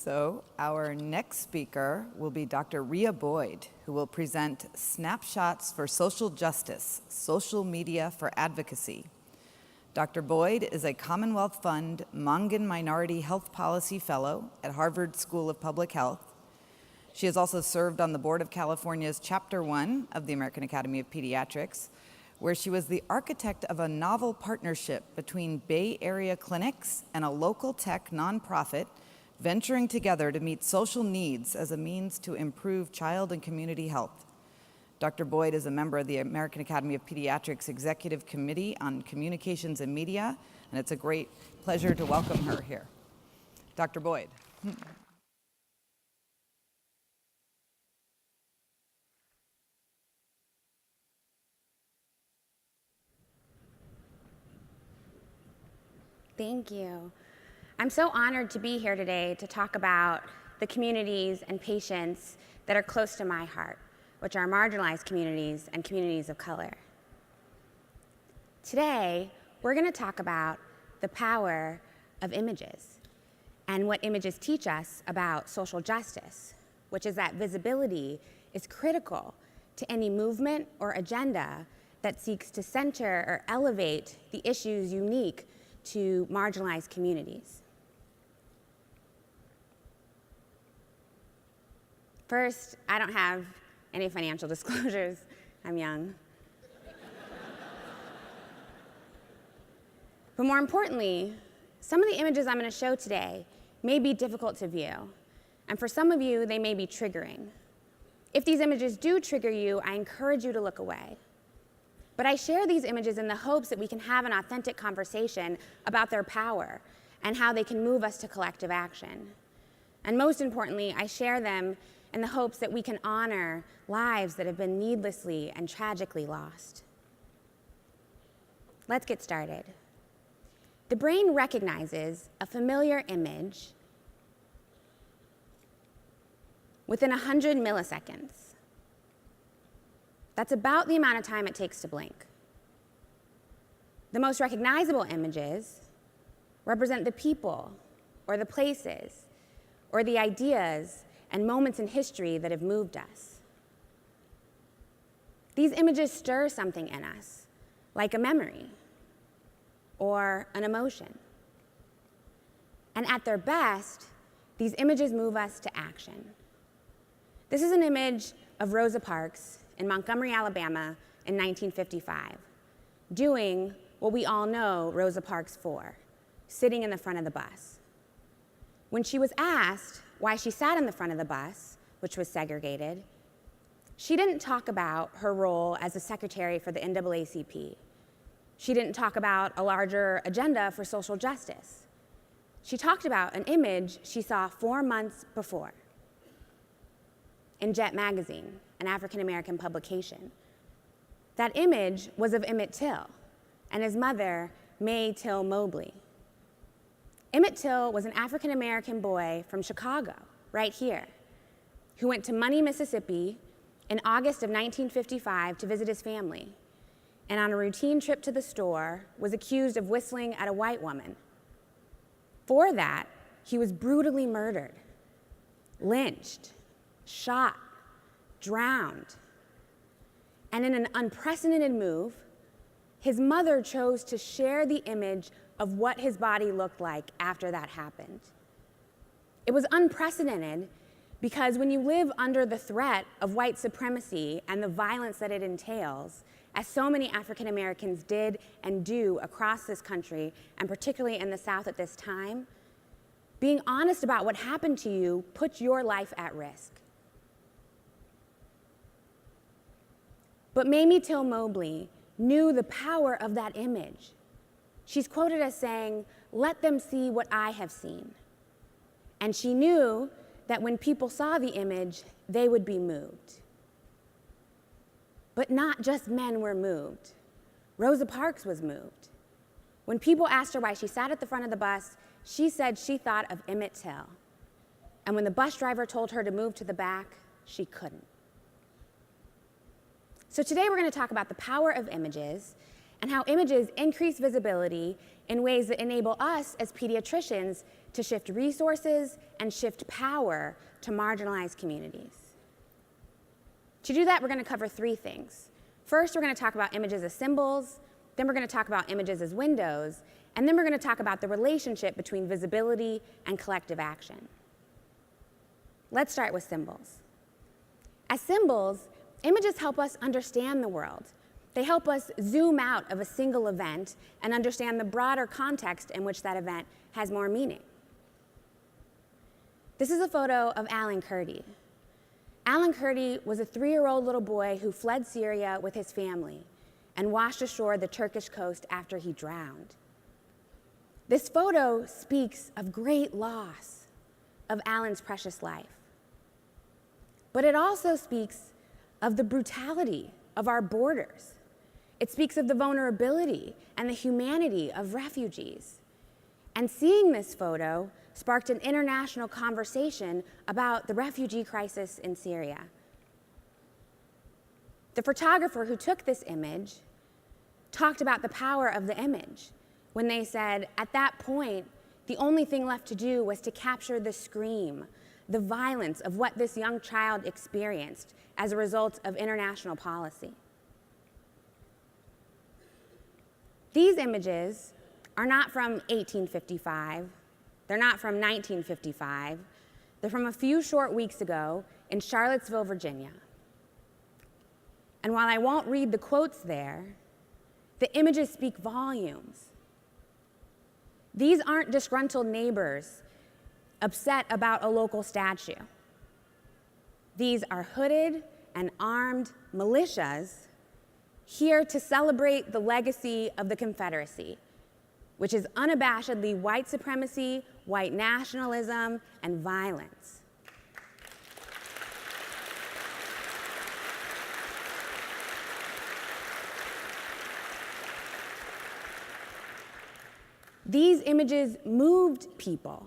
So our next speaker will be Dr. Riya Boyd, who will present Snapshots for Social Justice, Social Media for Advocacy. Dr. Boyd is a Commonwealth Fund Mongan Minority Health Policy Fellow at Harvard School of Public Health. She has also served on the board of California's Chapter 1 of the American Academy of Pediatrics, where she was the architect of a novel partnership between Bay Area clinics and a local tech nonprofit venturing together to meet social needs as a means to improve child and community health. Dr. Boyd is a member of the American Academy of Pediatrics Executive Committee on Communications and Media, and it's a great pleasure to welcome her here. Dr. Boyd. Thank you. I'm so honored to be here today to talk about the communities and patients that are close to my heart, which are marginalized communities and communities of color. Today, we're going to talk about the power of images and what images teach us about social justice, which is that visibility is critical to any movement or agenda that seeks to center or elevate the issues unique to marginalized communities. First, I don't have any financial disclosures. I'm young. But more importantly, some of the images I'm going to show today may be difficult to view, and for some of you, they may be triggering. If these images do trigger you, I encourage you to look away. But I share these images in the hopes that we can have an authentic conversation about their power and how they can move us to collective action. And most importantly, I share them in the hopes that we can honor lives that have been needlessly and tragically lost. Let's get started. The brain recognizes a familiar image within 100 milliseconds. That's about the amount of time it takes to blink. The most recognizable images represent the people, or the places, or the ideas and moments in history that have moved us. These images stir something in us, like a memory or an emotion. And at their best, these images move us to action. This is an image of Rosa Parks in Montgomery, Alabama in 1955, doing what we all know Rosa Parks for, sitting in the front of the bus. When she was asked why she sat in the front of the bus, which was segregated, she didn't talk about her role as a secretary for the NAACP. She didn't talk about a larger agenda for social justice. She talked about an image she saw 4 months before in Jet magazine, an African-American publication. That image was of Emmett Till and his mother, May Till Mobley. Emmett Till was an African-American boy from Chicago, right here, who went to Money, Mississippi in August of 1955 to visit his family, and on a routine trip to the store was accused of whistling at a white woman. For that, he was brutally murdered, lynched, shot, drowned. And in an unprecedented move, his mother chose to share the image of what his body looked like after that happened. It was unprecedented because when you live under the threat of white supremacy and the violence that it entails, as so many African Americans did and do across this country, and particularly in the South at this time, being honest about what happened to you puts your life at risk. But Mamie Till Mobley knew the power of that image. She's quoted as saying, "Let them see what I have seen." And she knew that when people saw the image, they would be moved. But not just men were moved. Rosa Parks was moved. When people asked her why she sat at the front of the bus, she said she thought of Emmett Till. And when the bus driver told her to move to the back, she couldn't. So today we're going to talk about the power of images and how images increase visibility in ways that enable us as pediatricians to shift resources and shift power to marginalized communities. To do that, we're going to cover three things. First, we're going to talk about images as symbols, then we're going to talk about images as windows, and then we're going to talk about the relationship between visibility and collective action. Let's start with symbols. As symbols, images help us understand the world. They help us zoom out of a single event and understand the broader context in which that event has more meaning. This is a photo of Alan Kurdi. Alan Kurdi was a 3-year-old little boy who fled Syria with his family and washed ashore the Turkish coast after he drowned. This photo speaks of great loss of Alan's precious life. But it also speaks of the brutality of our borders. It speaks of the vulnerability and the humanity of refugees. And seeing this photo sparked an international conversation about the refugee crisis in Syria. The photographer who took this image talked about the power of the image when they said, at that point, the only thing left to do was to capture the scream, the violence of what this young child experienced as a result of international policy. These images are not from 1855, they're not from 1955, they're from a few short weeks ago in Charlottesville, Virginia. And while I won't read the quotes there, the images speak volumes. These aren't disgruntled neighbors upset about a local statue. These are hooded and armed militias here to celebrate the legacy of the Confederacy, which is unabashedly white supremacy, white nationalism, and violence. These images moved people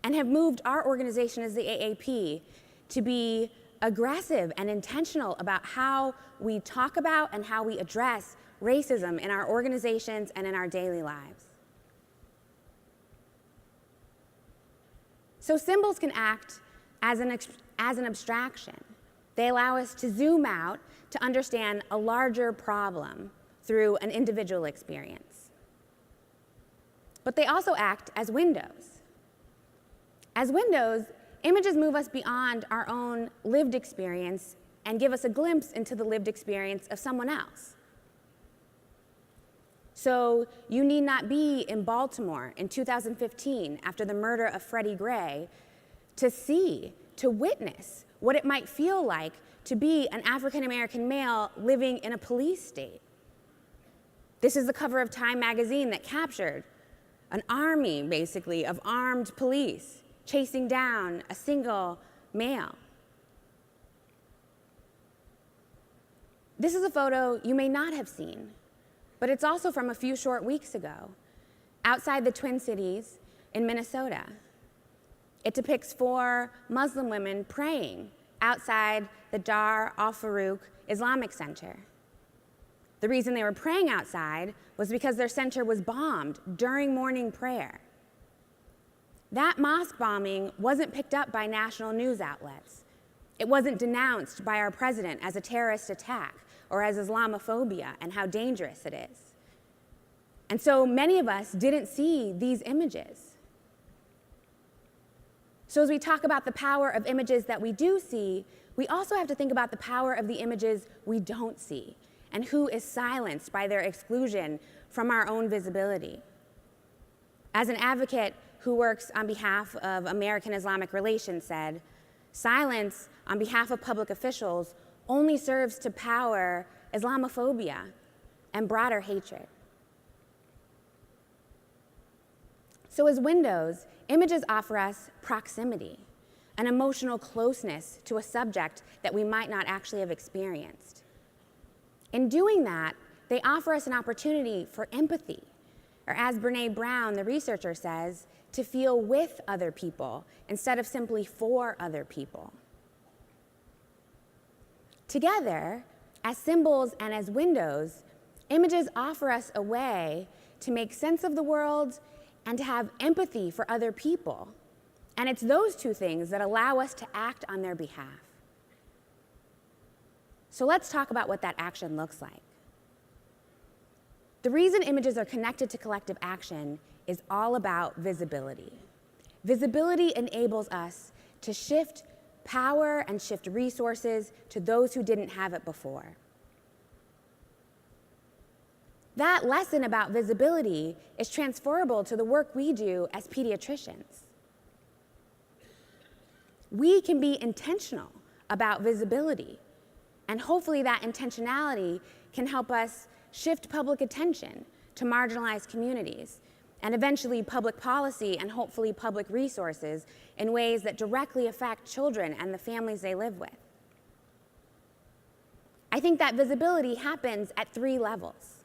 and have moved our organization as the AAP to be aggressive and intentional about how we talk about and how we address racism in our organizations and in our daily lives. So symbols can act as an abstraction. They allow us to zoom out to understand a larger problem through an individual experience. But they also act as windows. As windows, images move us beyond our own lived experience and give us a glimpse into the lived experience of someone else. So you need not be in Baltimore in 2015 after the murder of Freddie Gray to witness what it might feel like to be an African-American male living in a police state. This is the cover of Time magazine that captured an army, basically, of armed police chasing down a single male. This is a photo you may not have seen, but it's also from a few short weeks ago, outside the Twin Cities in Minnesota. It depicts 4 Muslim women praying outside the Dar al-Farouk Islamic Center. The reason they were praying outside was because their center was bombed during morning prayer. That mosque bombing wasn't picked up by national news outlets. It wasn't denounced by our president as a terrorist attack or as Islamophobia and how dangerous it is. And so many of us didn't see these images. So as we talk about the power of images that we do see, we also have to think about the power of the images we don't see and who is silenced by their exclusion from our own visibility. As an advocate who works on behalf of American Islamic Relations said, silence on behalf of public officials only serves to power Islamophobia and broader hatred. So as windows, images offer us proximity, an emotional closeness to a subject that we might not actually have experienced. In doing that, they offer us an opportunity for empathy, or as Brene Brown, the researcher, says, to feel with other people instead of simply for other people. Together, as symbols and as windows, images offer us a way to make sense of the world and to have empathy for other people. And it's those two things that allow us to act on their behalf. So let's talk about what that action looks like. The reason images are connected to collective action is all about visibility. Visibility enables us to shift power and shift resources to those who didn't have it before. That lesson about visibility is transferable to the work we do as pediatricians. We can be intentional about visibility, and hopefully that intentionality can help us shift public attention to marginalized communities, and eventually public policy and hopefully public resources in ways that directly affect children and the families they live with. I think that visibility happens at 3 levels.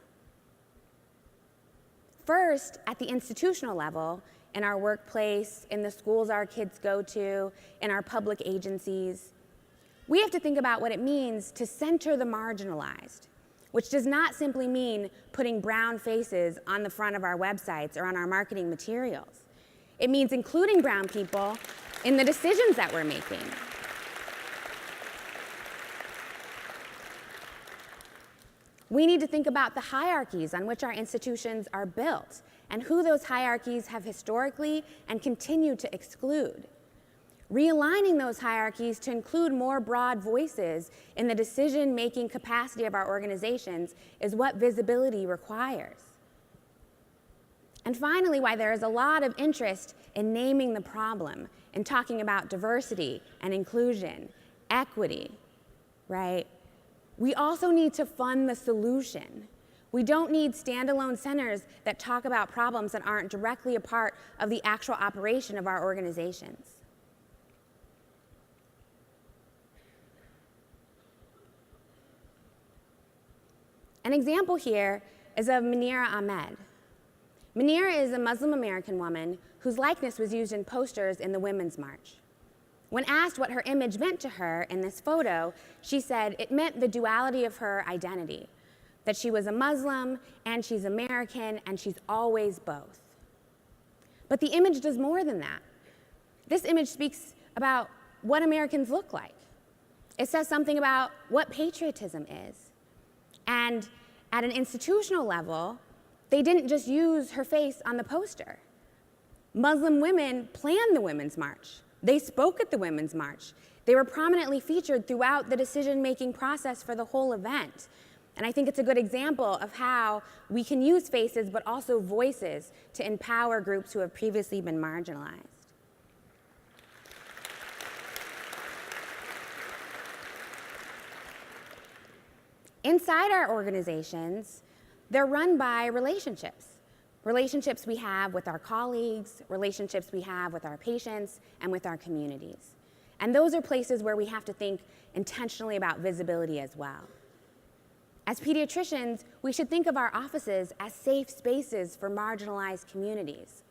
First, at the institutional level, in our workplace, in the schools our kids go to, in our public agencies, we have to think about what it means to center the marginalized, which does not simply mean putting brown faces on the front of our websites or on our marketing materials. It means including brown people in the decisions that we're making. We need to think about the hierarchies on which our institutions are built and who those hierarchies have historically and continue to exclude. Realigning those hierarchies to include more broad voices in the decision-making capacity of our organizations is what visibility requires. And finally, why there is a lot of interest in naming the problem and talking about diversity and inclusion, equity, right? We also need to fund the solution. We don't need standalone centers that talk about problems that aren't directly a part of the actual operation of our organizations. An example here is of Munira Ahmed. Manera is a Muslim American woman whose likeness was used in posters in the Women's March. When asked what her image meant to her in this photo, she said it meant the duality of her identity, that she was a Muslim and she's American and she's always both. But the image does more than that. This image speaks about what Americans look like. It says something about what patriotism is. And at an institutional level, they didn't just use her face on the poster. Muslim women planned the Women's March. They spoke at the Women's March. They were prominently featured throughout the decision-making process for the whole event. And I think it's a good example of how we can use faces but also voices to empower groups who have previously been marginalized. Inside our organizations, they're run by relationships. Relationships we have with our colleagues, relationships we have with our patients, and with our communities. And those are places where we have to think intentionally about visibility as well. As pediatricians, we should think of our offices as safe spaces for marginalized communities.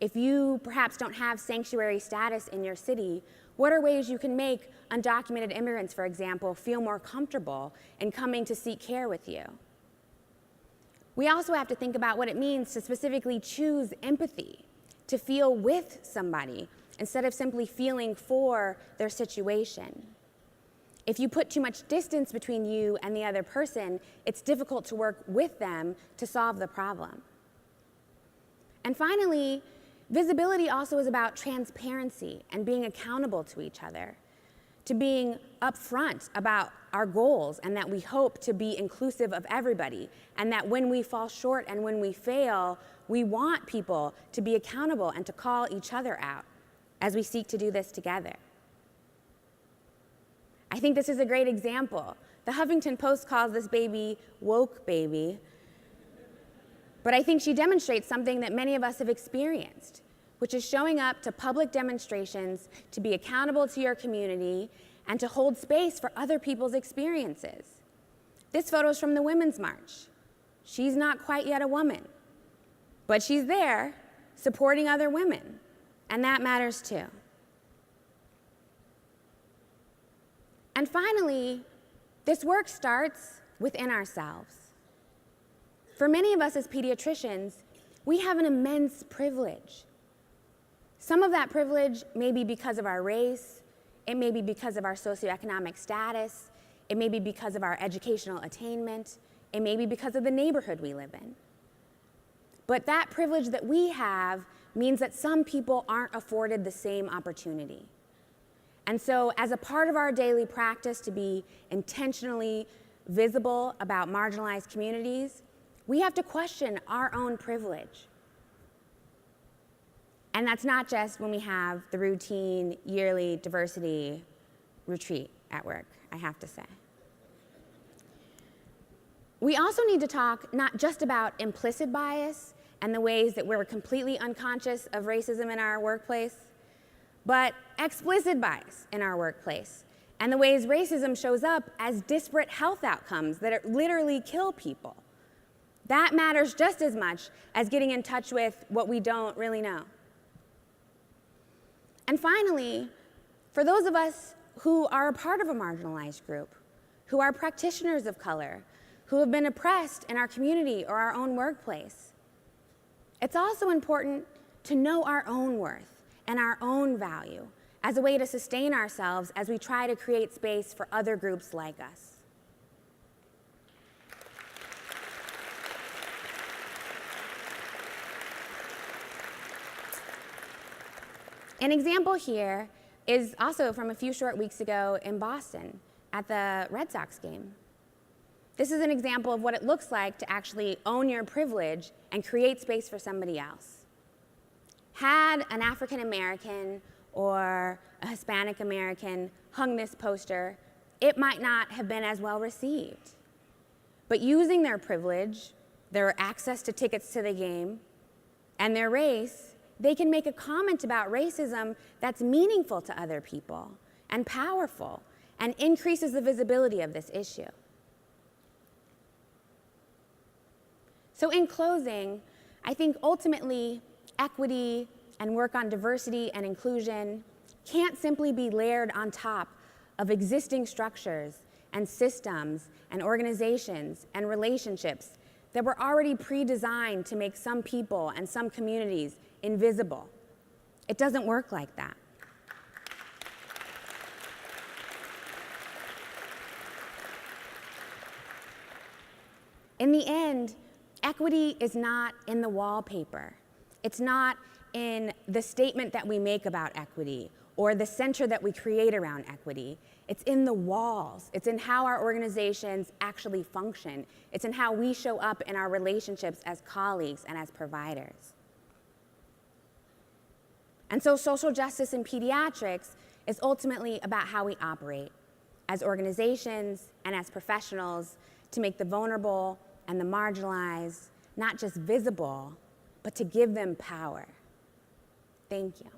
If you perhaps don't have sanctuary status in your city, what are ways you can make undocumented immigrants, for example, feel more comfortable in coming to seek care with you? We also have to think about what it means to specifically choose empathy, to feel with somebody instead of simply feeling for their situation. If you put too much distance between you and the other person, it's difficult to work with them to solve the problem. And finally, visibility also is about transparency and being accountable to each other, to being upfront about our goals and that we hope to be inclusive of everybody, and that when we fall short and when we fail, we want people to be accountable and to call each other out as we seek to do this together. I think this is a great example. The Huffington Post calls this baby woke baby, but I think she demonstrates something that many of us have experienced, which is showing up to public demonstrations to be accountable to your community and to hold space for other people's experiences. This photo is from the Women's March. She's not quite yet a woman, but she's there supporting other women, and that matters too. And finally, this work starts within ourselves. For many of us as pediatricians, we have an immense privilege. Some of that privilege may be because of our race, it may be because of our socioeconomic status, it may be because of our educational attainment, it may be because of the neighborhood we live in. But that privilege that we have means that some people aren't afforded the same opportunity. And so as a part of our daily practice to be intentionally visible about marginalized communities, we have to question our own privilege. And that's not just when we have the routine yearly diversity retreat at work, I have to say. We also need to talk not just about implicit bias and the ways that we're completely unconscious of racism in our workplace, but explicit bias in our workplace and the ways racism shows up as disparate health outcomes that literally kill people. That matters just as much as getting in touch with what we don't really know. And finally, for those of us who are a part of a marginalized group, who are practitioners of color, who have been oppressed in our community or our own workplace, it's also important to know our own worth and our own value as a way to sustain ourselves as we try to create space for other groups like us. An example here is also from a few short weeks ago in Boston at the Red Sox game. This is an example of what it looks like to actually own your privilege and create space for somebody else. Had an African American or a Hispanic American hung this poster, it might not have been as well received. But using their privilege, their access to tickets to the game, and their race, they can make a comment about racism that's meaningful to other people and powerful and increases the visibility of this issue. So in closing, I think ultimately equity and work on diversity and inclusion can't simply be layered on top of existing structures and systems and organizations and relationships that were already pre-designed to make some people and some communities invisible. It doesn't work like that. In the end, equity is not in the wallpaper. It's not in the statement that we make about equity or the center that we create around equity. It's in the walls. It's in how our organizations actually function. It's in how we show up in our relationships as colleagues and as providers. And so social justice in pediatrics is ultimately about how we operate as organizations and as professionals to make the vulnerable and the marginalized not just visible, but to give them power. Thank you.